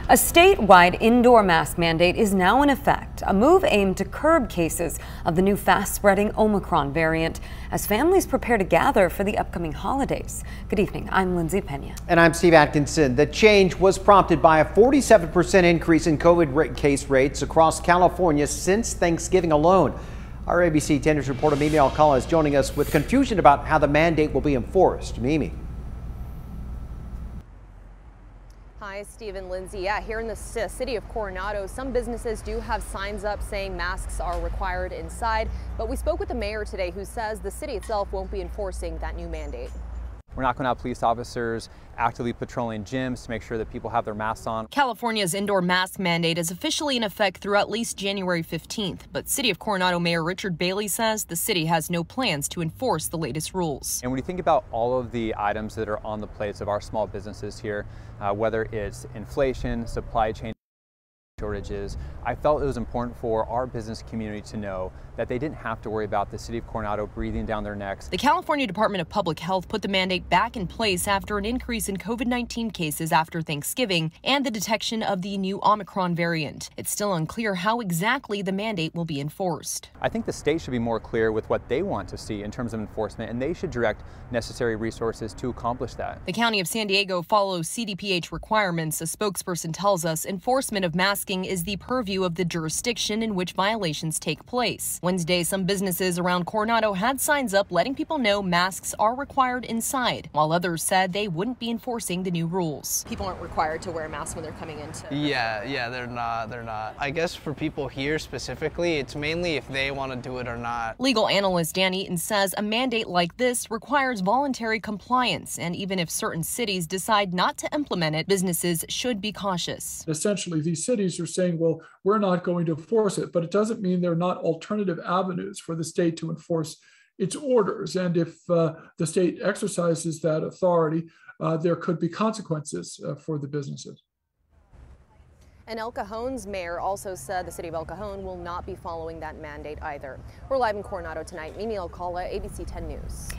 A statewide indoor mask mandate is now in effect, a move aimed to curb cases of the new fast-spreading Omicron variant as families prepare to gather for the upcoming holidays. Good evening, I'm Lindsay Pena. And I'm Steve Atkinson. The change was prompted by a 47% increase in COVID case rates across California since Thanksgiving alone. Our ABC 10 News reporter Mimi Alcala is joining us with confusion about how the mandate will be enforced. Mimi. Hi, Steve and Lindsay. Yeah, here in the city of Coronado, some businesses do have signs up saying masks are required inside. But we spoke with the mayor today who says the city itself won't be enforcing that new mandate. We're not going to have police officers actively patrolling gyms to make sure that people have their masks on. California's indoor mask mandate is officially in effect through at least January 15th, but City of Coronado Mayor Richard Bailey says the city has no plans to enforce the latest rules. And when you think about all of the items that are on the plates of our small businesses here, whether it's inflation, supply chain shortages, I felt it was important for our business community to know that they didn't have to worry about the city of Coronado breathing down their necks. The California Department of Public Health put the mandate back in place after an increase in COVID-19 cases after Thanksgiving and the detection of the new Omicron variant. It's still unclear how exactly the mandate will be enforced. I think the state should be more clear with what they want to see in terms of enforcement, and they should direct necessary resources to accomplish that. The County of San Diego follows CDPH requirements. A spokesperson tells us enforcement of masking is the purview of the jurisdiction in which violations take place. Wednesday, some businesses around Coronado had signs up letting people know masks are required inside, while others said they wouldn't be enforcing the new rules. People aren't required to wear a mask when they're coming into. Yeah, they're not. I guess for people here specifically, it's mainly if they want to do it or not. Legal analyst Dan Eaton says a mandate like this requires voluntary compliance, and even if certain cities decide not to implement it, businesses should be cautious. Essentially, these cities are saying, well, we're not going to enforce it, but it doesn't mean there are not alternative avenues for the state to enforce its orders. And if the state exercises that authority, there could be consequences for the businesses. And El Cajon's mayor also said the city of El Cajon will not be following that mandate either. We're live in Coronado tonight. Mimi Alcala, ABC 10 News.